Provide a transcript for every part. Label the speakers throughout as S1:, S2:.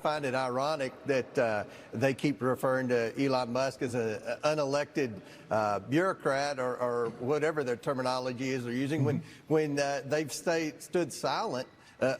S1: find it ironic that they keep referring to Elon Musk as an unelected bureaucrat or whatever their terminology is they're using when they've stood silent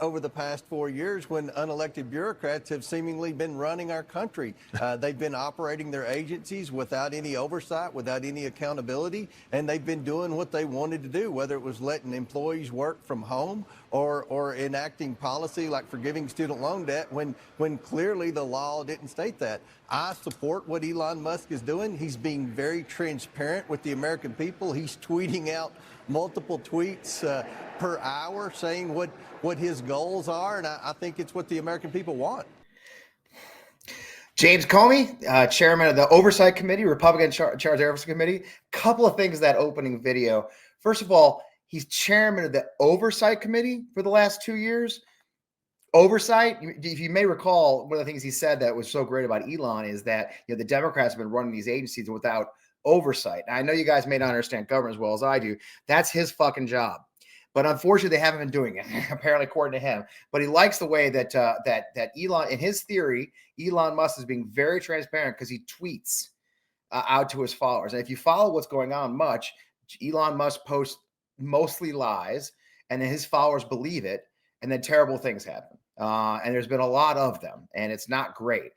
S1: over the past 4 years when unelected bureaucrats have seemingly been running our country. They've been operating their agencies without any oversight, without any accountability, and they've been doing what they wanted to do, whether it was letting employees work from home or enacting policy like forgiving student loan debt when clearly the law didn't state that. I support what Elon Musk is doing. He's being very transparent with the American people. He's tweeting out multiple tweets per hour saying what his goals are, and I think it's what the American people want.
S2: James Comey, chairman of the Oversight Committee, Republican charge of Oversight Committee. Couple of things in that opening video. First of all, he's chairman of the Oversight Committee for the last 2 years. Oversight, if you may recall, one of the things he said that was so great about Elon is that the Democrats have been running these agencies without oversight. Now, I know you guys may not understand government as well as I do. That's his fucking job. But unfortunately, they haven't been doing it, apparently, according to him. But he likes the way that that Elon, in his theory, Elon Musk is being very transparent because he tweets out to his followers. And if you follow what's going on much, Elon Musk posts mostly lies, and then his followers believe it, and then terrible things happen. And there's been a lot of them, and it's not great.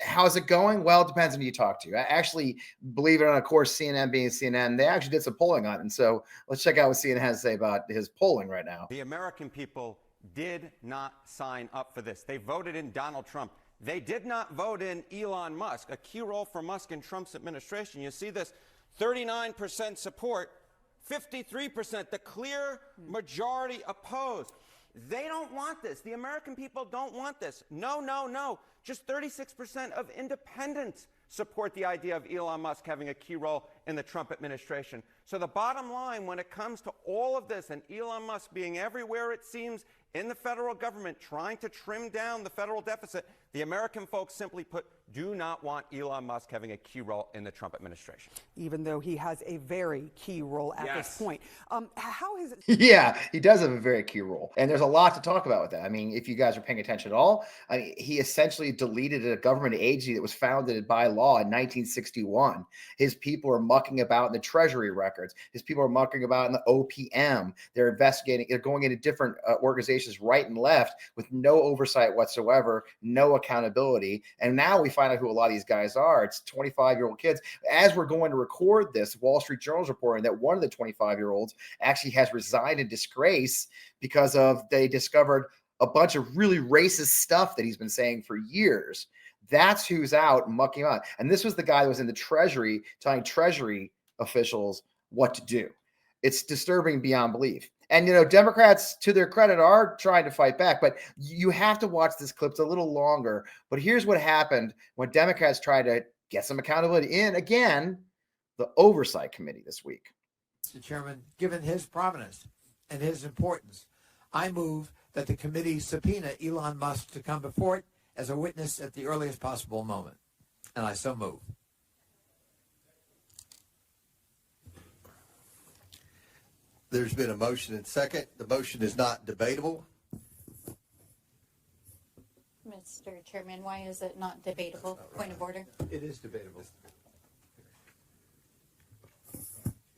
S2: How's it going? Well, it depends on who you talk to. I actually, believe it or not, of course, CNN being CNN, they actually did some polling on it. And so let's check out what CNN has to say about his polling right now.
S3: The American people did not sign up for this. They voted in Donald Trump. They did not vote in Elon Musk, a key role for Musk in Trump's administration. You see this 39% support, 53%, the clear majority opposed. They don't want this. The American people don't want this. No, no, no. Just 36% of independents support the idea of Elon Musk having a key role in the Trump administration. So the bottom line, when it comes to all of this and Elon Musk being everywhere, it seems, in the federal government, trying to trim down the federal deficit, the American folks, simply put, do not want Elon Musk having a key role in the Trump administration.
S4: Even though he has a very key role at this point. How is it?
S2: Yeah, he does have a very key role. And there's a lot to talk about with that. I mean, if you guys are paying attention at all, I mean, he essentially deleted a government agency that was founded by law in 1961. His people are mucking about in the Treasury records. His people are mucking about in the OPM. They're investigating. They're going into different organizations right and left with no oversight whatsoever, no accountability. And now we find out who a lot of these guys are. It's 25-year-old kids. As we're going to record this, Wall Street Journal is reporting that one of the 25-year-olds actually has resigned in disgrace because they discovered a bunch of really racist stuff that he's been saying for years. That's who's out mucking on. And this was the guy that was in the Treasury telling Treasury officials what to do. It's disturbing beyond belief. And, Democrats, to their credit, are trying to fight back. But you have to watch this clip. It's a little longer. But here's what happened when Democrats tried to get some accountability in, again, the Oversight Committee this week.
S5: Mr. Chairman, given his prominence and his importance, I move that the committee subpoena Elon Musk to come before it as a witness at the earliest possible moment. And I so move.
S1: There's been a motion and second. The motion is not debatable.
S6: Mr. Chairman, why is it not debatable? Point of order.
S5: It is debatable.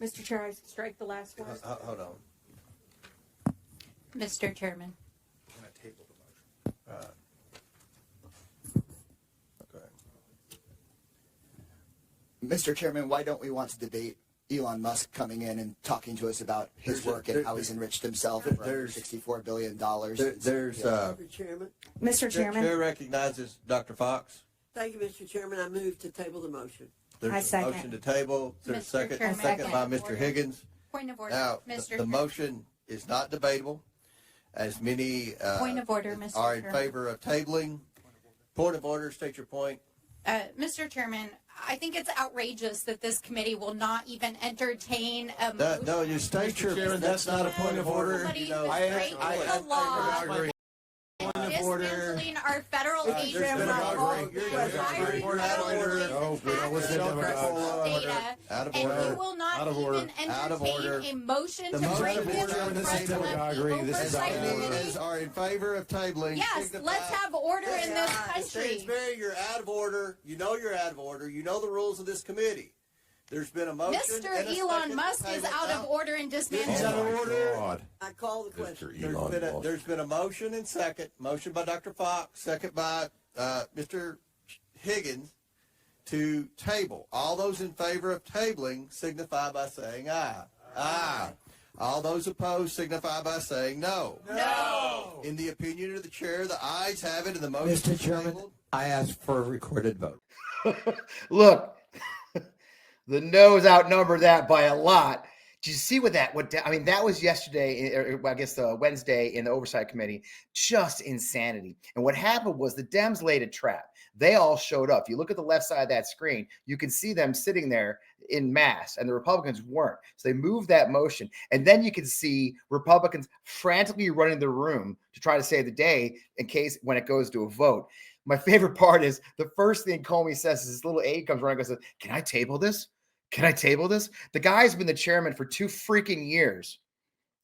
S4: Mr. Chair, I strike the last one.
S1: Hold on.
S6: Mr. Chairman.
S1: Can I table the motion? Okay.
S7: Mr. Chairman, why don't we want to debate Elon Musk coming in and talking to us about his work and how he's enriched himself for $64 billion.
S8: Mr. Chairman.
S4: Mr. Chairman.
S1: Chair recognizes Dr. Fox.
S8: Thank you, Mr. Chairman. I move to table the motion.
S1: There's
S4: I
S1: a
S4: second.
S1: motion to table. There's a second.
S6: Chairman.
S1: Second by Mr. Higgins.
S6: Point of order.
S1: Now,
S6: Mr.
S1: the motion is not debatable. As many
S6: Point of order, Mr.
S1: are in
S6: Chairman.
S1: favor of tabling. Point of order. State your point.
S6: Mr. Chairman, I think it's outrageous that this committee will not even entertain a motion.
S1: No, you state your. That's not a point of order.
S6: Somebody
S1: You know,
S6: who's breaking the law. dismantling our federal agencies,
S1: There's been a motion.
S6: data, and you will not even entertain a motion to bring this to the president.
S1: Are in favor of tabling.
S6: Yes, let's have order in this country.
S9: Sainsbury, you're out of order. You know you're out of order. You know the rules of this committee. There's been a motion.
S6: Mr. Elon Musk is out of order and dismantling.
S9: He's out of order.
S8: I call the question.
S9: There's been a motion and second. Motion by Dr. Fox, second by Mr. Higgins to table. All those in favor of tabling signify by saying aye. Aye. All those opposed signify by saying no.
S6: No.
S9: In the opinion of the chair, the ayes have it and the motion
S5: Mr.
S9: is
S5: Chairman,
S9: tabled.
S5: I ask for a recorded vote.
S2: Look, the no's outnumber that by a lot. Did you see that was yesterday, or I guess Wednesday in the Oversight Committee, just insanity. And what happened was the Dems laid a trap. They all showed up. If you look at the left side of that screen, you can see them sitting there in mass, and the Republicans weren't. So they moved that motion. And then you can see Republicans frantically running the room to try to save the day in case when it goes to a vote. My favorite part is the first thing Comey says is this little aide comes running and says, "Can I table this? Can I table this?" The guy's been the chairman for 2 freaking years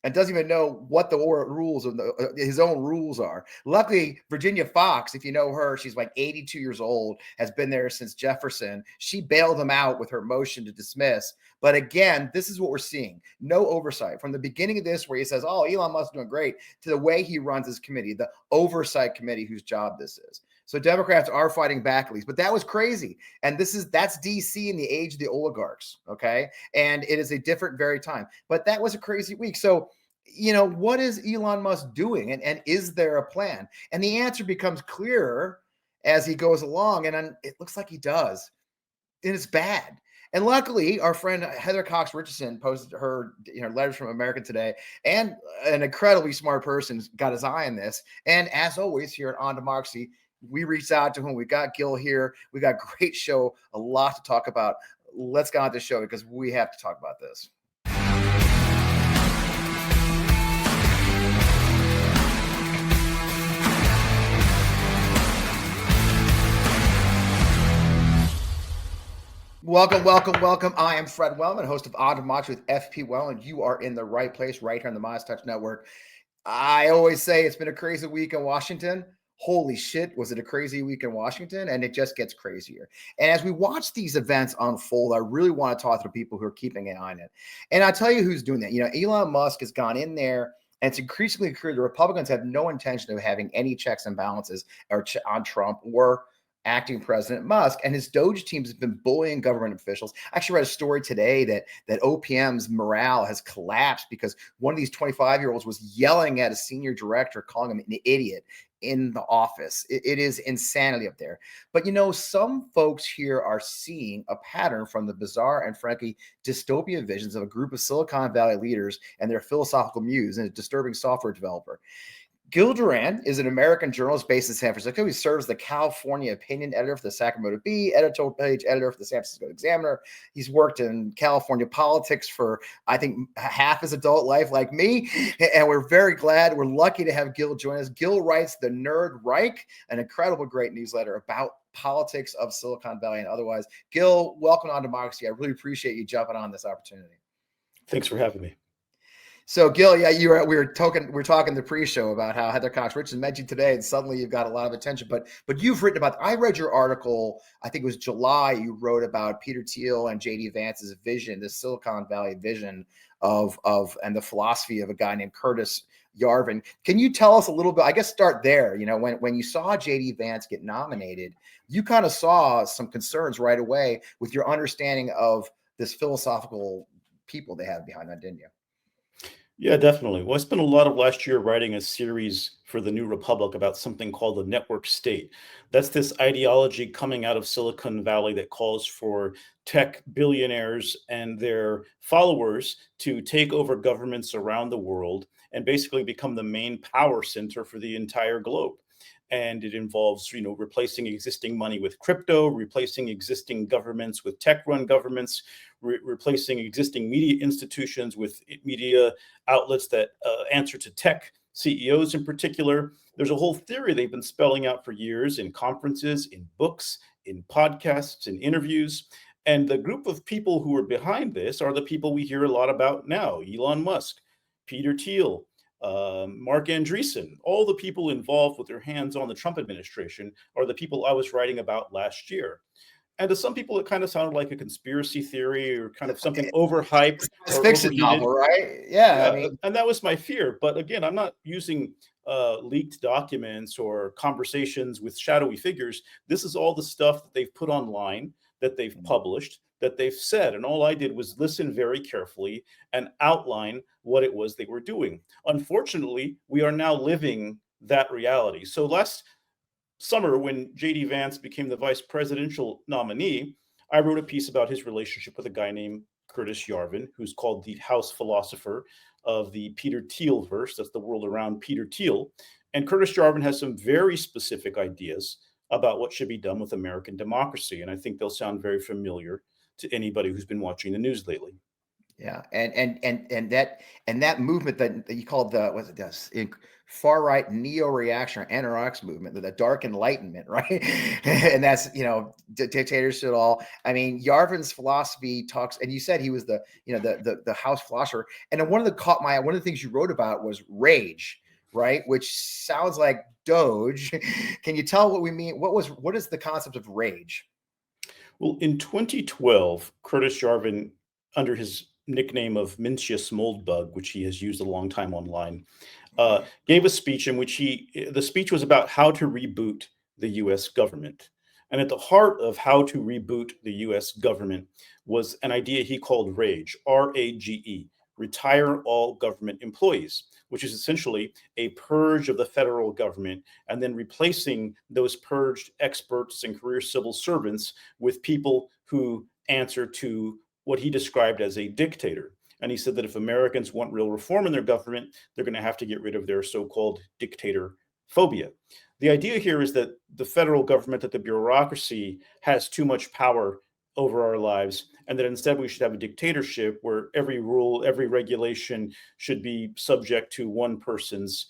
S2: and doesn't even know what the rules of his own rules are. Luckily, Virginia Fox, if you know her, she's like 82 years old, has been there since Jefferson. She bailed him out with her motion to dismiss. But again, this is what we're seeing. No oversight. From the beginning of this, where he says, "Oh, Elon Musk is doing great," to the way he runs his committee, the oversight committee whose job this is. So Democrats are fighting back at least, but that was crazy. And that's DC in the age of the oligarchs, okay? And it is a different very time. But that was a crazy week. So, what is Elon Musk doing? And is there a plan? And the answer becomes clearer as he goes along. And it looks like he does. And it's bad. And luckily, our friend Heather Cox Richardson posted her letters from America Today, and an incredibly smart person got his eye on this. And as always, here at On Democracy, we reached out to him. We got Gil here. We got a great show, a lot to talk about. Let's get on to the show because we have to talk about this. Welcome. I am Fred Wellman, host of On Democracy with FP Wellman. You are in the right place right here on the MeidasTouch Network. I always say it's been a crazy week in Washington. Holy shit, was it a crazy week in Washington? And it just gets crazier. And as we watch these events unfold, I really want to talk to the people who are keeping an eye on it. And I'll tell you who's doing that. Elon Musk has gone in there, and it's increasingly clear the Republicans have no intention of having any checks and balances on Trump or acting President Musk, and his Doge teams have been bullying government officials. I actually read a story today that OPM's morale has collapsed because one of these 25-year-olds was yelling at a senior director, calling him an idiot in the office. It is insanity up there. But some folks here are seeing a pattern from the bizarre and frankly dystopian visions of a group of Silicon Valley leaders and their philosophical muse and a disturbing software developer. Gil Duran is an American journalist based in San Francisco. He serves the California opinion editor for the Sacramento Bee, editorial page editor for the San Francisco Examiner. He's worked in California politics for, I think, half his adult life like me. And we're very glad, we're lucky to have Gil join us. Gil writes the Nerd Reich, an incredible, great newsletter about politics of Silicon Valley and otherwise. Gil, welcome on Democracy. I really appreciate you jumping on this opportunity.
S10: Thanks for having me.
S2: So, Gil, yeah, we were talking the pre-show about how Heather Cox Richardson met you today, and suddenly you've got a lot of attention. But you've written about. I read your article. I think it was July. You wrote about Peter Thiel and J.D. Vance's vision, the Silicon Valley vision of and the philosophy of a guy named Curtis Yarvin. Can you tell us a little bit? I guess start there. When you saw J.D. Vance get nominated, you kind of saw some concerns right away with your understanding of this philosophical people they have behind that, didn't you?
S10: Yeah, definitely. Well, I spent a lot of last year writing a series for the New Republic about something called the network state. That's this ideology coming out of Silicon Valley that calls for tech billionaires and their followers to take over governments around the world and basically become the main power center for the entire globe. And it involves, replacing existing money with crypto, replacing existing governments with tech-run governments, replacing existing media institutions with media outlets that answer to tech CEOs in particular. There's a whole theory they've been spelling out for years in conferences, in books, in podcasts, in interviews. And the group of people who are behind this are the people we hear a lot about now: Elon Musk, Peter Thiel, Mark Andreessen. All the people involved with their hands on the Trump administration are the people I was writing about last year. And to some people, it kind of sounded like a conspiracy theory or kind of something overhyped
S2: It's
S10: or
S2: fiction
S10: overheated.
S2: novel, right? Yeah, I mean,
S10: And that was my fear. But again, I'm not using leaked documents or conversations with shadowy figures. This is all the stuff that they've put online, that they've published, that they've said. And all I did was listen very carefully and outline what it was they were doing. Unfortunately, we are now living that reality. So last summer, when J.D. Vance became the vice presidential nominee, I wrote a piece about his relationship with a guy named Curtis Yarvin, who's called the house philosopher of the Peter Thiel verse. That's the world around Peter Thiel. And Curtis Yarvin has some very specific ideas about what should be done with American democracy. And I think they'll sound very familiar to anybody who's been watching the news lately.
S2: Yeah, and that movement that you called the what's it does far right neo reaction or anarchist movement, the dark enlightenment, right? And that's dictators should all. I mean, Yarvin's philosophy talks, and you said he was the house philosopher. And then one of the things you wrote about was rage, right? Which sounds like Doge. Can you tell what we mean? What is the concept of rage?
S10: Well, in 2012, Curtis Yarvin, under his nickname of Mincius Moldbug, which he has used a long time online, gave a speech in which the speech was about how to reboot the US government. And at the heart of how to reboot the US government was an idea he called RAGE, R-A-G-E, retire all government employees, which is essentially a purge of the federal government and then replacing those purged experts and career civil servants with people who answer to what he described as a dictator. And he said that if Americans want real reform in their government, they're going to have to get rid of their so-called dictator phobia. The idea here is that the federal government, that the bureaucracy has too much power over our lives, and that instead we should have a dictatorship where every rule, every regulation should be subject to one person's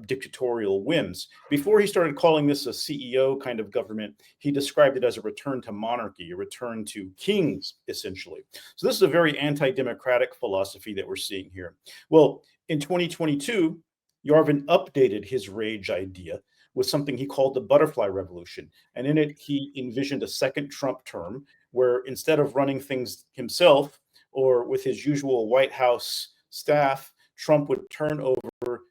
S10: dictatorial whims. Before he started calling this a CEO kind of government, he described it as a return to monarchy, a return to kings, essentially. So this is a very anti-democratic philosophy that we're seeing here. Well, in 2022, Yarvin updated his rage idea with something he called the butterfly revolution. And in it, he envisioned a second Trump term where instead of running things himself or with his usual White House staff, Trump would turn over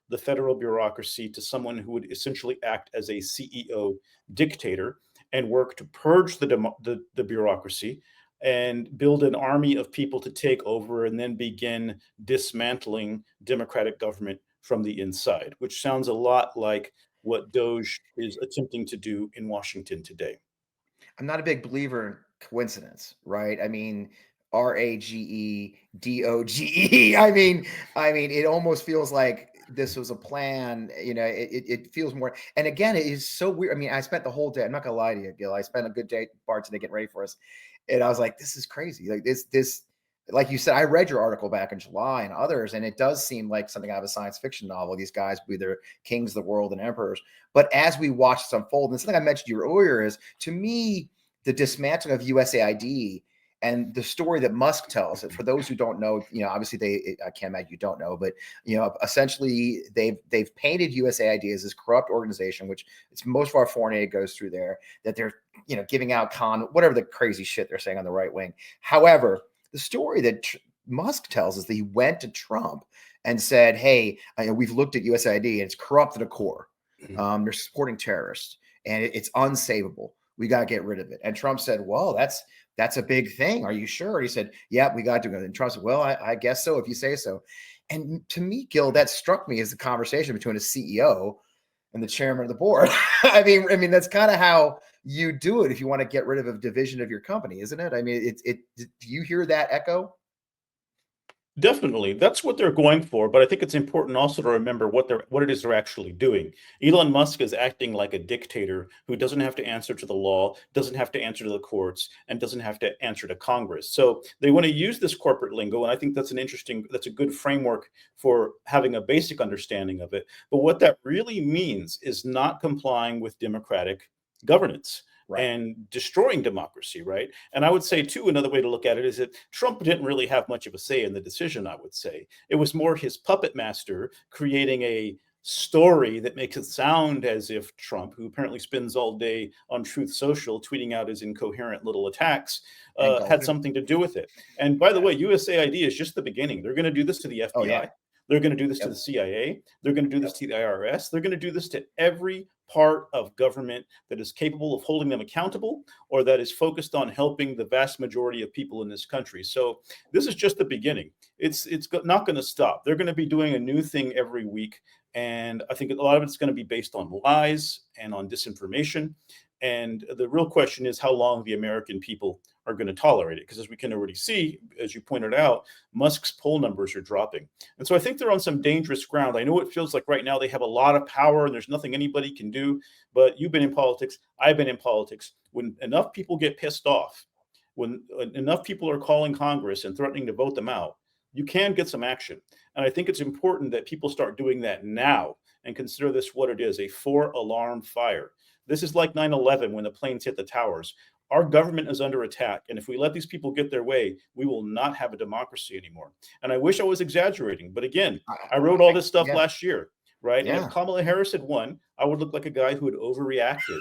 S10: the federal bureaucracy to someone who would essentially act as a CEO dictator and work to purge the bureaucracy and build an army of people to take over and then begin dismantling democratic government from the inside, which sounds a lot like what Doge is attempting to do in Washington today.
S2: I'm not a big believer in coincidence, right? I mean, RAGEDOGE. I mean, it almost feels like this was a plan. It feels more. And again, it is so weird. I mean, I spent the whole day. I'm not gonna lie to you, Gil. I spent a good day bar today getting ready for us, and I was like, this is crazy. Like this. Like you said, I read your article back in July and others, and it does seem like something out of a science fiction novel. These guys be their kings of the world and emperors. But as we watch this unfold, and something I mentioned to you earlier is, to me, the dismantling of USAID and the story that Musk tells. For those who don't know, obviously I can't imagine you don't know, but essentially they've painted USAID as this corrupt organization, which it's most of our foreign aid goes through there. That they're giving out whatever the crazy shit they're saying on the right wing. However, the story that Musk tells is that he went to Trump and said, hey, we've looked at USAID and it's corrupt to the core. They're supporting terrorists and it's unsavable. We got to get rid of it. And Trump said, well, that's a big thing. Are you sure? And he said, yeah, we got to do it. And Trump said, well, I guess so, if you say so. And to me, Gil, that struck me as the conversation between a CEO and the chairman of the board. I mean, that's kind of how you do it if you want to get rid of a division of your company, isn't it? I mean, do you hear that echo?
S10: Definitely. That's what they're going for, but I think it's important also to remember what it is they're actually doing. Elon Musk is acting like a dictator who doesn't have to answer to the law, doesn't have to answer to the courts, and doesn't have to answer to Congress. So they want to use this corporate lingo, and I think that's a good framework for having a basic understanding of it. But what that really means is not complying with democratic governance.
S2: Right.
S10: And destroying democracy, right? And I would say, too, another way to look at it is that Trump didn't really have much of a say in the decision, I would say. It was more his puppet master creating a story that makes it sound as if Trump, who apparently spends all day on Truth Social tweeting out his incoherent little attacks, had something to do with it. And by the way, USAID is just the beginning. They're going to do this to the FBI.
S2: Oh, yeah.
S10: They're going to do this to the CIA. They're going to do this to the IRS. They're going to do this to every part of government that is capable of holding them accountable or that is focused on helping the vast majority of people in this country. So this is just the beginning. It's not going to stop. They're going to be doing a new thing every week. And I think a lot of it's going to be based on lies and on disinformation. And the real question is how long the American people are going to tolerate it. Because as we can already see, as you pointed out, Musk's poll numbers are dropping. And so I think they're on some dangerous ground. I know it feels like right now they have a lot of power and there's nothing anybody can do. But you've been in politics. I've been in politics. When enough people get pissed off, when enough people are calling Congress and threatening to vote them out, you can get some action. And I think it's important that people start doing that now and consider this what it is, a 4-alarm fire. This is like 9/11 when the planes hit the towers. Our government is under attack. And if we let these people get their way, we will not have a democracy anymore. And I wish I was exaggerating. But again, I wrote all this stuff last year, right?
S2: Yeah.
S10: And if Kamala Harris had won, I would look like a guy who had overreacted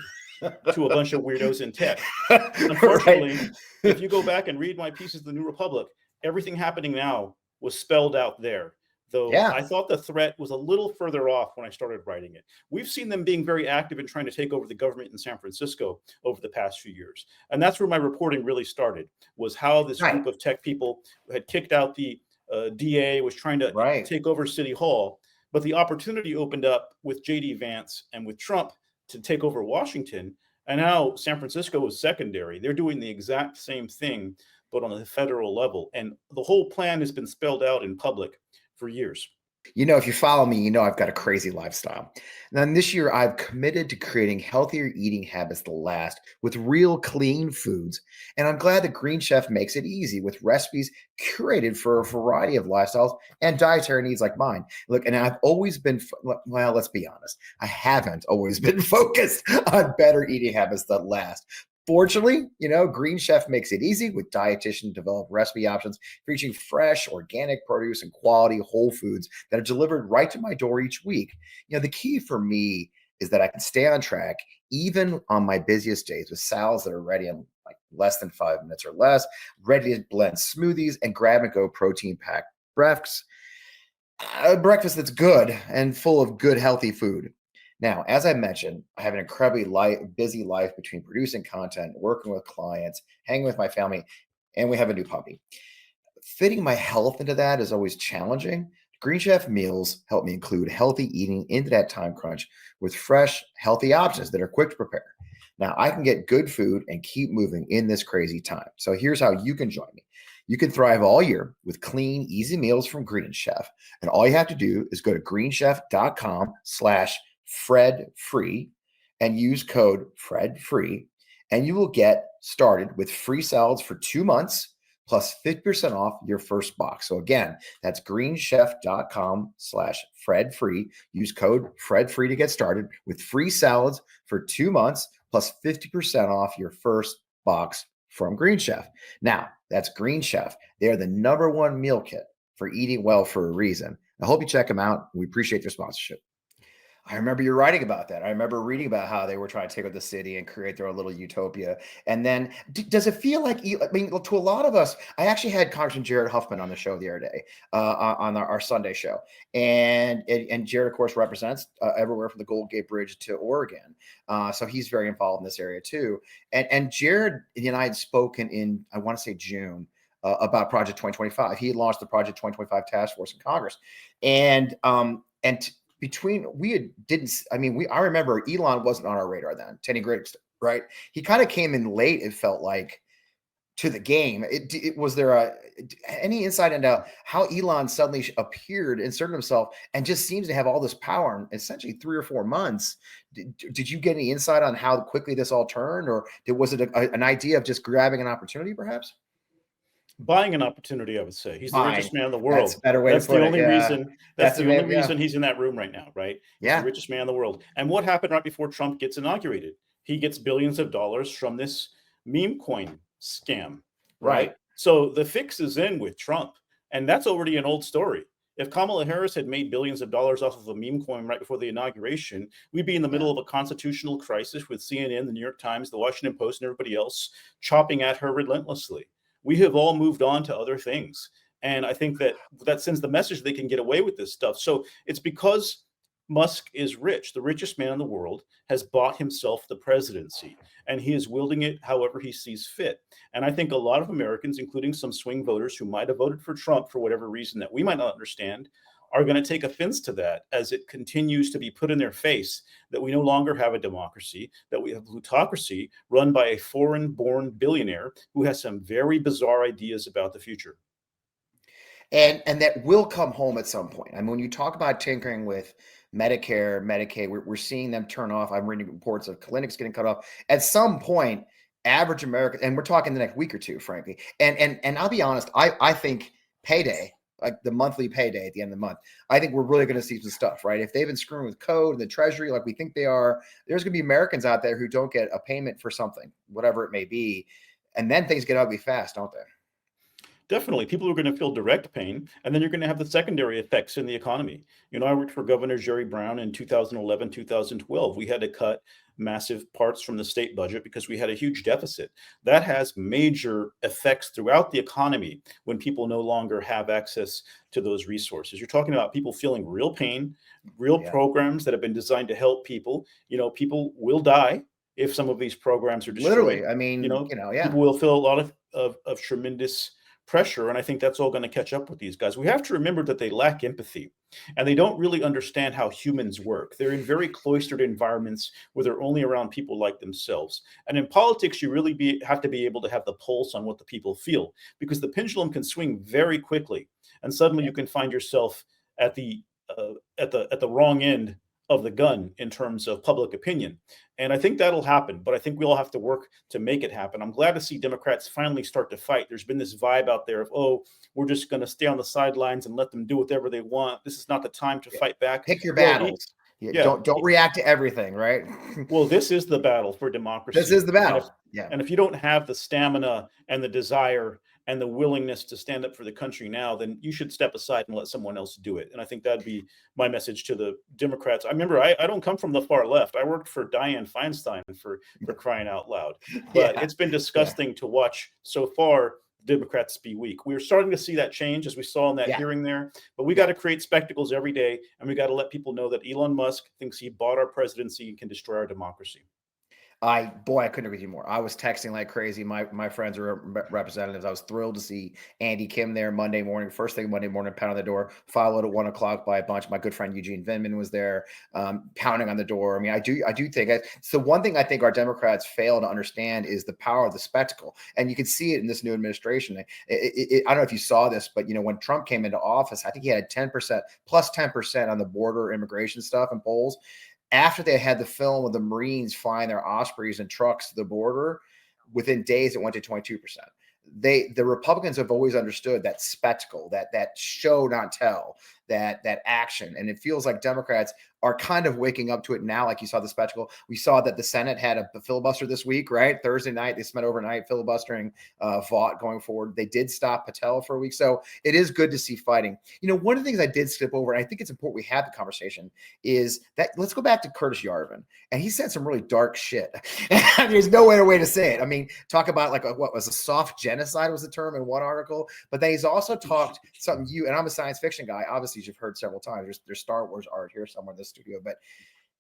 S10: to a bunch of weirdos in tech. Unfortunately, if you go back and read my pieces of the New Republic, everything happening now was spelled out there. Though I thought the threat was a little further off when I started writing it. We've seen them being very active in trying to take over the government in San Francisco over the past few years. And that's where my reporting really started, was how this group of tech people had kicked out the DA, was trying to take over City Hall. But the opportunity opened up with J.D. Vance and with Trump to take over Washington. And now San Francisco is secondary. They're doing the exact same thing, but on a federal level. And the whole plan has been spelled out in public for years.
S2: You know, if you follow me, you know I've got a crazy lifestyle. And this year, I've committed to creating healthier eating habits to last with real clean foods. And I'm glad that Green Chef makes it easy with recipes curated for a variety of lifestyles and dietary needs like mine. Look, and I've always been, well, let's be honest, I haven't always been focused on better eating habits that last. Fortunately, you know, Green Chef makes it easy with dietitian-developed recipe options featuring fresh, organic produce and quality whole foods that are delivered right to my door each week. You know, the key for me is that I can stay on track even on my busiest days with salads that are ready in like less than 5 minutes or less, ready to blend smoothies and grab-and-go protein-packed breakfast. Breakfast that's good and full of good, healthy food. Now, as I mentioned, I have an incredibly busy life between producing content, working with clients, hanging with my family, and we have a new puppy. Fitting my health into that is always challenging. Green Chef meals help me include healthy eating into that time crunch with fresh, healthy options that are quick to prepare. Now, I can get good food and keep moving in this crazy time. So here's how you can join me. You can thrive all year with clean, easy meals from Green Chef. And all you have to do is go to greenchef.com/FredFree and use code FredFree, and you will get started with free salads for 2 months plus 50% off your first box. So again, that's greenchef.com/FredFree. Use code FredFree to get started with free salads for 2 months plus 50% off your first box from Green Chef. Now, that's Green Chef. They are the #1 meal kit for eating well for a reason. I hope you check them out. We appreciate their sponsorship. I remember you writing about that. I remember reading about how they were trying to take over the city and create their own little utopia. And then does it feel like, I mean, to a lot of us, I actually had Congressman Jared Huffman on the show the other day on our Sunday show. And Jared, of course, represents everywhere from the Golden Gate Bridge to Oregon. So he's very involved in this area too. And Jared and I had spoken in, I want to say June, about Project 2025. He had launched the Project 2025 task force in Congress. I remember Elon wasn't on our radar then, to any great extent, right? He kind of came in late, it felt like, to the game. Was there any insight into how Elon suddenly appeared, inserted himself, and just seems to have all this power in essentially 3 or 4 months? Did you get any insight on how quickly this all turned, or was it an idea of just grabbing an opportunity, perhaps?
S10: Buying an opportunity, I would say. He's the richest man in the world.
S2: That's a better way to put it.
S10: That's the only reason he's in that room right now, right? He's the richest man in the world. And what happened right before Trump gets inaugurated? He gets billions of dollars from this meme coin scam, right? So the fix is in with Trump, and that's already an old story. If Kamala Harris had made billions of dollars off of a meme coin right before the inauguration, we'd be in the middle of a constitutional crisis with CNN, the New York Times, the Washington Post, and everybody else chopping at her relentlessly. We have all moved on to other things. And I think that sends the message they can get away with this stuff. So it's because Musk is rich. The richest man in the world has bought himself the presidency, and he is wielding it however he sees fit. And I think a lot of Americans, including some swing voters who might have voted for Trump for whatever reason that we might not understand, are going to take offense to that as it continues to be put in their face that we no longer have a democracy, that we have plutocracy run by a foreign-born billionaire who has some very bizarre ideas about the future.
S2: And that will come home at some point. I mean, when you talk about tinkering with Medicare, Medicaid, we're seeing them turn off. I'm reading reports of clinics getting cut off. At some point, average American, and we're talking the next week or two, frankly. And I'll be honest, I think payday, like the monthly payday at the end of the month, I think we're really going to see some stuff, right? If they've been screwing with code and the Treasury like we think they are, there's going to be Americans out there who don't get a payment for something, whatever it may be. And then things get ugly fast, don't they?
S10: Definitely. People are going to feel direct pain, and then you're going to have the secondary effects in the economy. You know, I worked for Governor Jerry Brown in 2011, 2012. We had to cut massive parts from the state budget because we had a huge deficit. That has major effects throughout the economy when people no longer have access to those resources. You're talking about people feeling real pain, real programs that have been designed to help people. You know, people will die if some of these programs are destroyed.
S2: Literally, I mean,
S10: people will feel a lot of tremendous pressure, and I think that's all going to catch up with these guys. We have to remember that they lack empathy, and they don't really understand how humans work. They're in very cloistered environments where they're only around people like themselves. And in politics, you really have to be able to have the pulse on what the people feel, because the pendulum can swing very quickly, and suddenly you can find yourself at the wrong end of the gun in terms of public opinion. And I think that'll happen, but I think we all have to work to make it happen. I'm glad to see Democrats finally start to fight. There's been this vibe out there of, oh, we're just going to stay on the sidelines and let them do whatever they want. This is not the time to fight back.
S2: Pick your battles. Don't react to everything, right?
S10: Well, this is the battle for democracy.
S2: This is the battle.
S10: And if you don't have the stamina and the desire and the willingness to stand up for the country now, then you should step aside and let someone else do it. And I think that'd be my message to the Democrats. I remember I don't come from the far left. I worked for Dianne Feinstein for crying out loud. But it's been disgusting to watch so far Democrats be weak. We're starting to see that change, as we saw in that hearing there. But we got to create spectacles every day, and we got to let people know that Elon Musk thinks he bought our presidency and can destroy our democracy.
S2: I couldn't agree with you more. I was texting like crazy. My friends are representatives. I was thrilled to see Andy Kim there Monday morning. First thing Monday morning, pound on the door, followed at 1 o'clock by a bunch. My good friend Eugene Vindman was there, pounding on the door. I mean, I do think it's the one thing I think our Democrats fail to understand is the power of the spectacle. And you can see it in this new administration. I don't know if you saw this, but when Trump came into office, I think he had 10% plus 10% on the border immigration stuff and polls. After they had the film of the Marines flying their Ospreys and trucks to the border, within days it went to 22%. The Republicans have always understood that spectacle, that show not tell, that action, and it feels like Democrats are kind of waking up to it now. Like you saw the spectacle. We saw that the Senate had a filibuster this week, right? Thursday night they spent overnight filibustering Vaught going forward. They did stop Patel for a week, so it is good to see fighting. One of the things I did skip over, and I think it's important we have the conversation, is that let's go back to Curtis Yarvin, and he said some really dark shit. There's no other way to say it. I mean, talk about like what was a soft genocide was the term in one article, but then he's also talked something and I'm a science fiction guy. Obviously, you've heard several times. There's Star Wars art here somewhere in the studio, but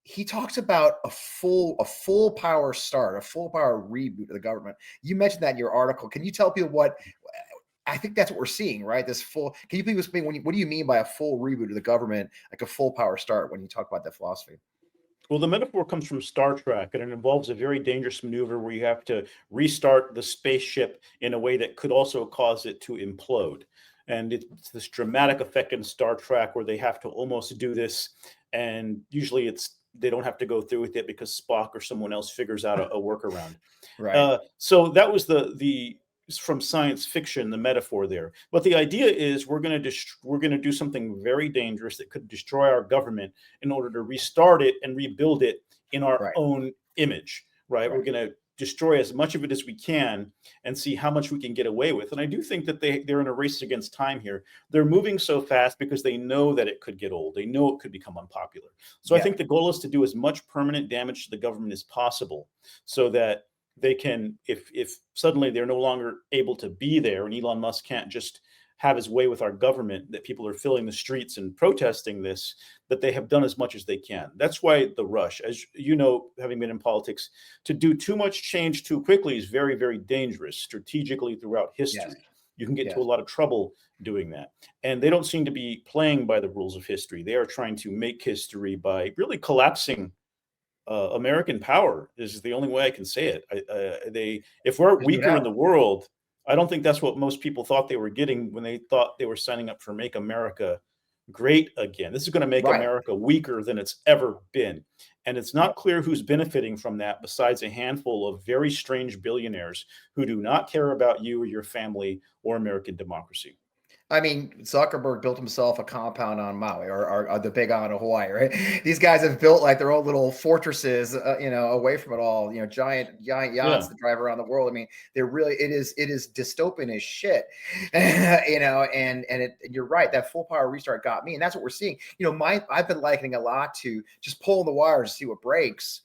S2: he talks about a full power start, a full power reboot of the government. You mentioned that in your article. Can you tell people what? I think that's what we're seeing, right? This full. Can you please explain what do you mean by a full reboot of the government, like a full power start when you talk about that philosophy?
S10: Well, the metaphor comes from Star Trek, and it involves a very dangerous maneuver where you have to restart the spaceship in a way that could also cause it to implode. And it's this dramatic effect in Star Trek where they have to almost do this, and usually they don't have to go through with it because Spock or someone else figures out a workaround.
S2: Right.
S10: So that was the from science fiction, the metaphor there. But the idea is we're going to do something very dangerous that could destroy our government in order to restart it and rebuild it in our own image. Right? We're going to destroy as much of it as we can and see how much we can get away with. And I do think that they're in a race against time here. They're moving so fast because they know that it could get old. They know it could become unpopular. So I think the goal is to do as much permanent damage to the government as possible so that they can, if suddenly they're no longer able to be there and Elon Musk can't just have his way with our government, that people are filling the streets and protesting this, that they have done as much as they can. That's why the rush, as you know, having been in politics, to do too much change too quickly is very, very dangerous strategically throughout history. Yes. You can get into a lot of trouble doing that. And they don't seem to be playing by the rules of history. They are trying to make history by really collapsing American power is the only way I can say it. If we're weaker in the world, I don't think that's what most people thought they were getting when they thought they were signing up for Make America Great Again. This is going to make America weaker than it's ever been. And it's not clear who's benefiting from that besides a handful of very strange billionaires who do not care about you or your family or American democracy.
S2: I mean, Zuckerberg built himself a compound on Maui or the Big Island of Hawaii, right? These guys have built like their own little fortresses, away from it all, giant yachts that drive around the world. I mean, it is dystopian as shit, and you're right. That full power restart got me. And that's what we're seeing. I've been likening a lot to just pulling the wires to see what breaks.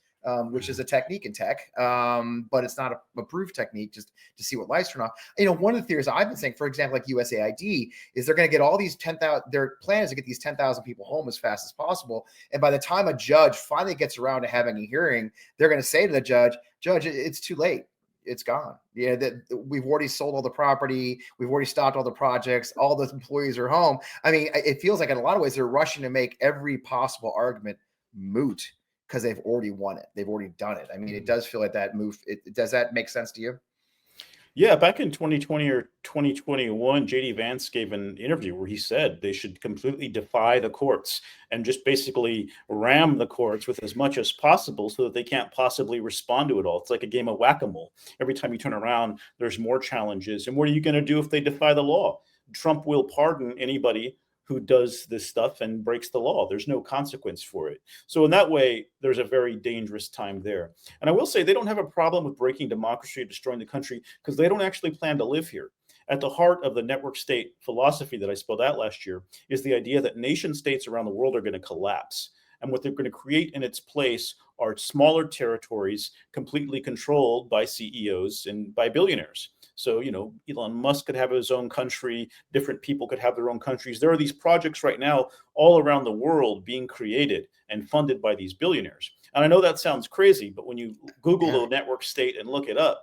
S2: Which is a technique in tech, but it's not a approved technique just to see what lights turn off. One of the theories I've been saying, for example, like USAID, is they're going to get all these 10,000, their plan is to get these 10,000 people home as fast as possible. And by the time a judge finally gets around to having a hearing, they're going to say to the judge, it's too late. It's gone. That we've already sold all the property. We've already stopped all the projects. All the employees are home. I mean, it feels like in a lot of ways, they're rushing to make every possible argument moot, because they've already won it. They've already done it. I mean, it does feel like that move. Does that make sense to you?
S10: Yeah, back in 2020 or 2021, JD Vance gave an interview where he said they should completely defy the courts and just basically ram the courts with as much as possible so that they can't possibly respond to it all. It's like a game of whack-a-mole. Every time you turn around, there's more challenges. And what are you going to do if they defy the law? Trump will pardon anybody who does this stuff and breaks the law. There's no consequence for it. So in that way, there's a very dangerous time there. And I will say they don't have a problem with breaking democracy or destroying the country because they don't actually plan to live here. At the heart of the network state philosophy that I spelled out last year is the idea that nation states around the world are going to collapse. And what they're going to create in its place are smaller territories completely controlled by CEOs and by billionaires. So, Elon Musk could have his own country. Different people could have their own countries. There are these projects right now all around the world being created and funded by these billionaires. And I know that sounds crazy, but when you Google the network state and look it up,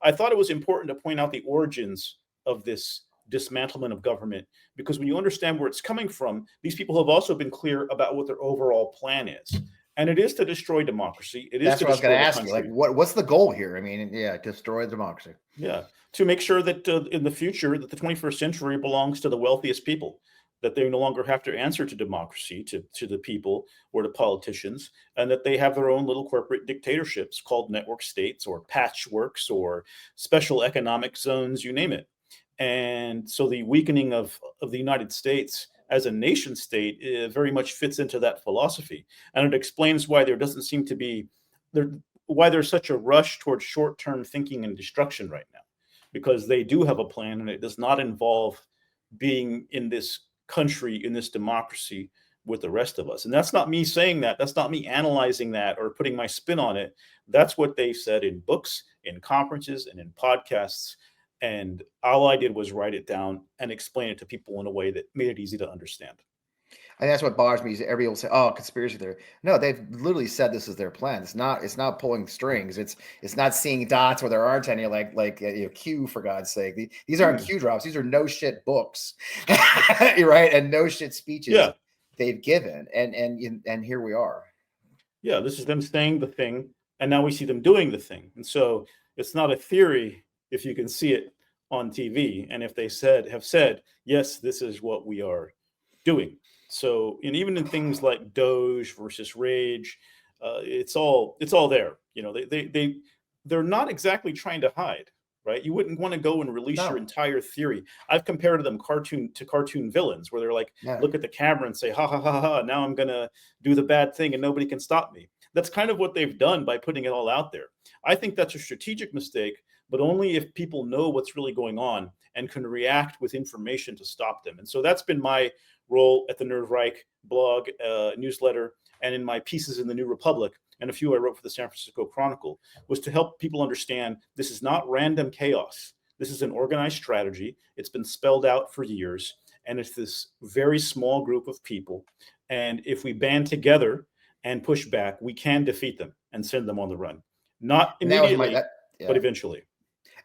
S10: I thought it was important to point out the origins of this dismantlement of government, because when you understand where it's coming from, these people have also been clear about what their overall plan is. And it is to destroy democracy. That's what I was going to ask you.
S2: Like, what's the goal here? I mean, destroy democracy.
S10: Yeah, to make sure that in the future that the 21st century belongs to the wealthiest people, that they no longer have to answer to democracy, to the people or to politicians, and that they have their own little corporate dictatorships called network states or patchworks or special economic zones, you name it. And so the weakening of the United States as a nation state very much fits into that philosophy. And it explains why there doesn't seem to be why there's such a rush towards short-term thinking and destruction right now, because they do have a plan and it does not involve being in this country, in this democracy with the rest of us. And that's not me saying that. That's not me analyzing that or putting my spin on it. That's what they said in books, in conferences, and in podcasts. And all I did was write it down and explain it to people in a way that made it easy to understand.
S2: And that's what bothers me is everybody will say, "Oh, conspiracy theory." No, they've literally said this is their plan. It's not pulling strings. It's not seeing dots where there aren't any, like Q, for God's sake. These aren't Q drops. These are no shit books, right? And no shit speeches they've given. And here we are.
S10: Yeah, this is them saying the thing, and now we see them doing the thing. And so it's not a theory if you can see it on TV, and if they have said, yes, this is what we are doing. So, and even in things like Doge versus Rage, it's all there. You know, they're not exactly trying to hide, right? You wouldn't want to go and release your entire theory. I've compared them cartoon villains, where they're like, look at the camera and say, ha ha ha ha, now I'm gonna do the bad thing and nobody can stop me. That's kind of what they've done by putting it all out there. I think that's a strategic mistake, but only if people know what's really going on and can react with information to stop them. And so that's been my role at the Nerd Reich blog, newsletter, and in my pieces in the New Republic, and a few I wrote for the San Francisco Chronicle, was to help people understand this is not random chaos. This is an organized strategy. It's been spelled out for years, and it's this very small group of people. And if we band together and push back, we can defeat them and send them on the run. Not immediately, but eventually.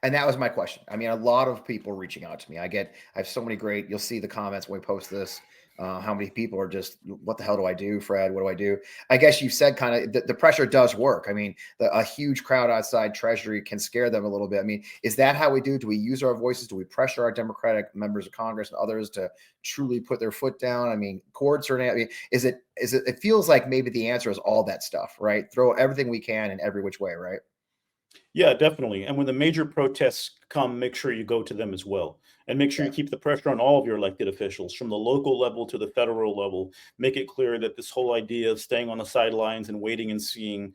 S2: And that was my question. I mean, a lot of people reaching out to me. I have so many great, you'll see the comments when we post this, how many people are just, what the hell do I do, Fred? What do I do? I guess you said kind of the pressure does work. I mean, a huge crowd outside Treasury can scare them a little bit. I mean, is that how we do? Do we use our voices? Do we pressure our Democratic members of Congress and others to truly put their foot down? I mean, courts are, I mean, it feels like maybe the answer is all that stuff, right? Throw everything we can in every which way, right?
S10: Yeah, definitely. And when the major protests come, make sure you go to them as well. And make sure you keep the pressure on all of your elected officials, from the local level to the federal level. Make it clear that this whole idea of staying on the sidelines and waiting and seeing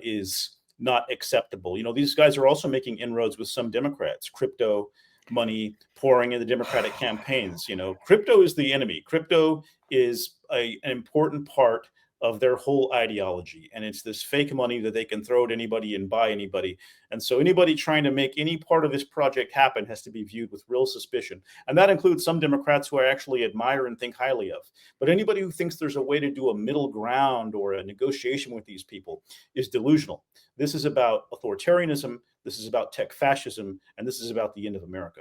S10: is not acceptable. You know, these guys are also making inroads with some Democrats, crypto money pouring into Democratic campaigns. You know, crypto is the enemy. Crypto is an important part of their whole ideology. And it's this fake money that they can throw at anybody and buy anybody. And so anybody trying to make any part of this project happen has to be viewed with real suspicion. And that includes some Democrats who I actually admire and think highly of. But anybody who thinks there's a way to do a middle ground or a negotiation with these people is delusional. This is about authoritarianism. This is about tech fascism. And this is about the end of America.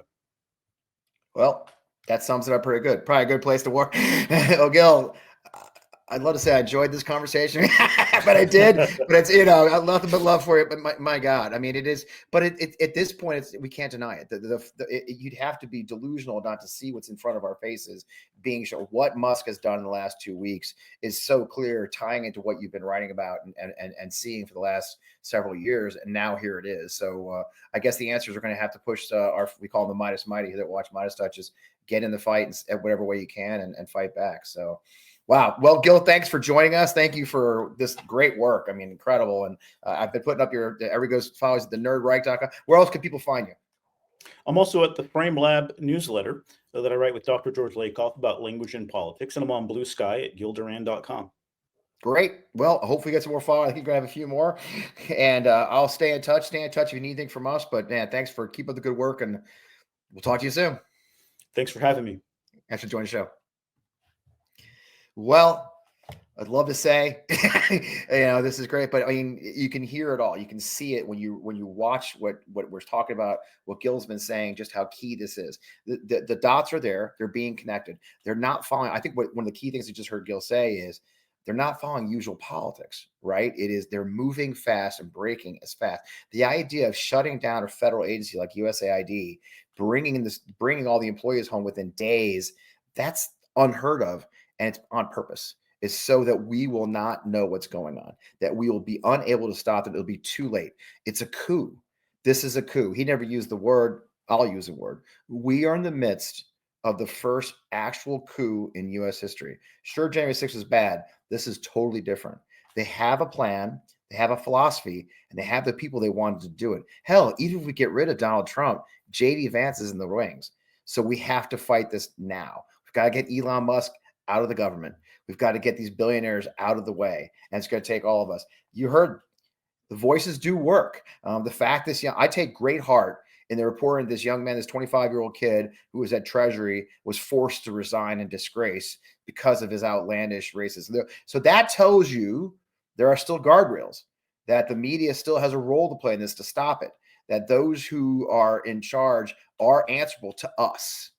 S2: Well, that sums it up pretty good. Probably a good place to work. Oh, Gil, I'd love to say I enjoyed this conversation, but I did. But it's, you know, I have nothing but love for it. But my God, I mean, it is. But at this point, we can't deny it. You'd have to be delusional not to see what's in front of our faces being shown. What Musk has done in the last 2 weeks is so clear, tying into what you've been writing about and seeing for the last several years. And now here it is. So I guess the answers are going to have to push we call them the Midas Mighty that watch MeidasTouch, is get in the fight in whatever way you can and fight back. So. Wow. Well, Gil, thanks for joining us. Thank you for this great work. I mean, incredible. And I've been putting up everybody goes follows at the nerdreich.com. Where else can people find you?
S10: I'm also at the Frame Lab newsletter that I write with Dr. George Lakoff about language and politics. And I'm on Blue Sky at gilduran.com.
S2: Great. Well, hopefully get some more followers. I think you're going to have a few more. And I'll stay in touch. Stay in touch if you need anything from us. But, man, thanks for keeping up the good work. And we'll talk to you soon.
S10: Thanks for having me.
S2: Thanks for joining the show. Well, I'd love to say, you know, this is great, but I mean, you can hear it all. You can see it when you watch what we're talking about, what Gil's been saying, just how key this is. The dots are there. They're being connected. They're not following. I think one of the key things you just heard Gil say is they're not following usual politics, right? It is they're moving fast and breaking as fast. The idea of shutting down a federal agency like USAID, bringing all the employees home within days, that's unheard of. And it's on purpose. It's so that we will not know what's going on, that we will be unable to stop it. It'll be too late. It's a coup. This is a coup. He never used the word. I'll use the word. We are in the midst of the first actual coup in U.S. history. Sure, January 6th was bad. This is totally different. They have a plan. They have a philosophy, and they have the people they wanted to do it. Hell, even if we get rid of Donald Trump, J.D. Vance is in the wings. So we have to fight this now. We've got to get Elon Musk out of the government. We've got to get these billionaires out of the way. And it's going to take all of us. You heard the voices do work. The fact I take great heart in the reporting this young man, this 25-year-old kid who was at Treasury, was forced to resign in disgrace because of his outlandish racism. So that tells you there are still guardrails, that the media still has a role to play in this to stop it, that those who are in charge are answerable to us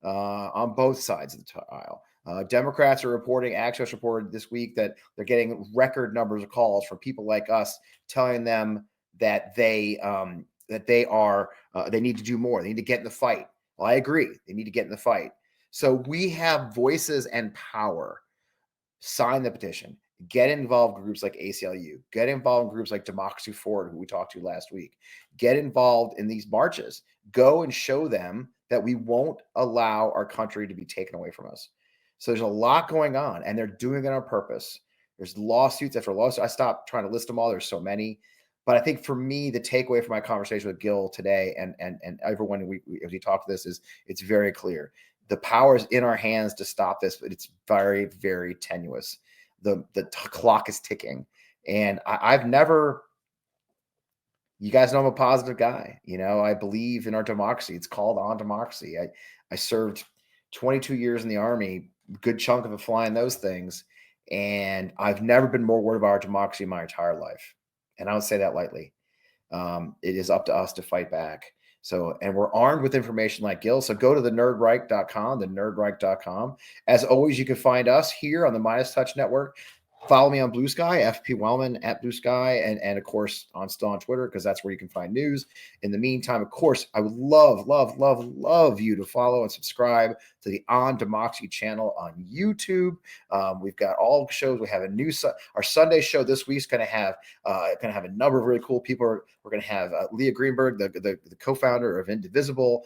S2: on both sides of the aisle. Democrats are reporting, Axios reported this week that they're getting record numbers of calls from people like us telling them that they need to do more. They need to get in the fight. Well, I agree. They need to get in the fight. So we have voices and power. Sign the petition. Get involved in groups like ACLU. Get involved in groups like Democracy Forward, who we talked to last week. Get involved in these marches. Go and show them that we won't allow our country to be taken away from us. So there's a lot going on, and they're doing it on purpose. There's lawsuits after lawsuits. I stopped trying to list them all. There's so many. But I think for me, the takeaway from my conversation with Gil today and everyone as we talk to this is it's very clear. The power is in our hands to stop this, but it's very, very tenuous. The clock is ticking. And I've never, you guys know I'm a positive guy. You know, I believe in our democracy. It's called on democracy. I served 22 years in the Army, good chunk of it flying those things. And I've never been more worried about our democracy in my entire life. And I don't say that lightly. It is up to us to fight back. So, and we're armed with information like Gil. So go to the nerdreich.com, the nerdreich.com. As always, you can find us here on the MeidasTouch network. Follow me on Blue Sky, FP Wellman at Blue Sky, and of course, still on Twitter, because that's where you can find news. In the meantime, of course, I would love you to follow and subscribe to the On Democracy channel on YouTube. We've got all shows. We have a new our Sunday show this week's going to have a number of really cool people. We're going to have Leah Greenberg, the co-founder of Indivisible.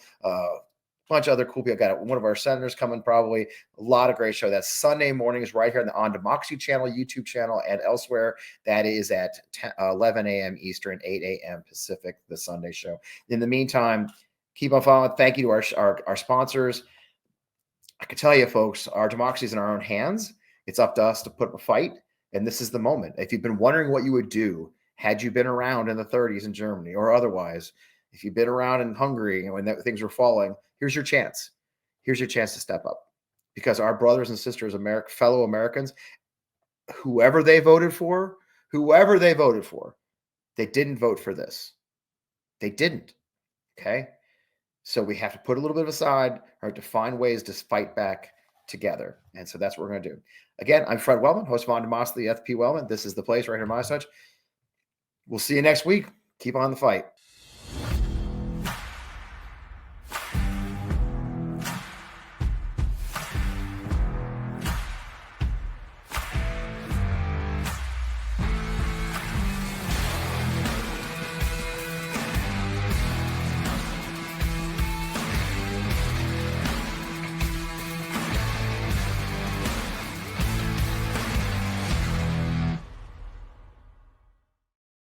S2: Bunch of other cool people. Got one of our senators coming, probably a lot of great show. That's Sunday mornings right here on the On Democracy channel, YouTube channel, and elsewhere. That is at 11 a.m. Eastern, 8 a.m. Pacific, the Sunday show. In the meantime, keep on following. Thank you to our sponsors. I can tell you, folks, our democracy is in our own hands. It's up to us to put up a fight, and this is the moment. If you've been wondering what you would do had you been around in the 30s in Germany or otherwise, if you've been around in Hungary when things were falling, here's your chance. Here's your chance to step up, because our brothers and sisters, fellow Americans, whoever they voted for, they didn't vote for this. They didn't. Okay. So we have to put a little bit aside, right, to find ways to fight back together. And so that's what we're going to do. Again, I'm Fred Wellman, host of On Democracy, FP Wellman. This is the place right here in MeidasTouch. We'll see you next week. Keep on the fight.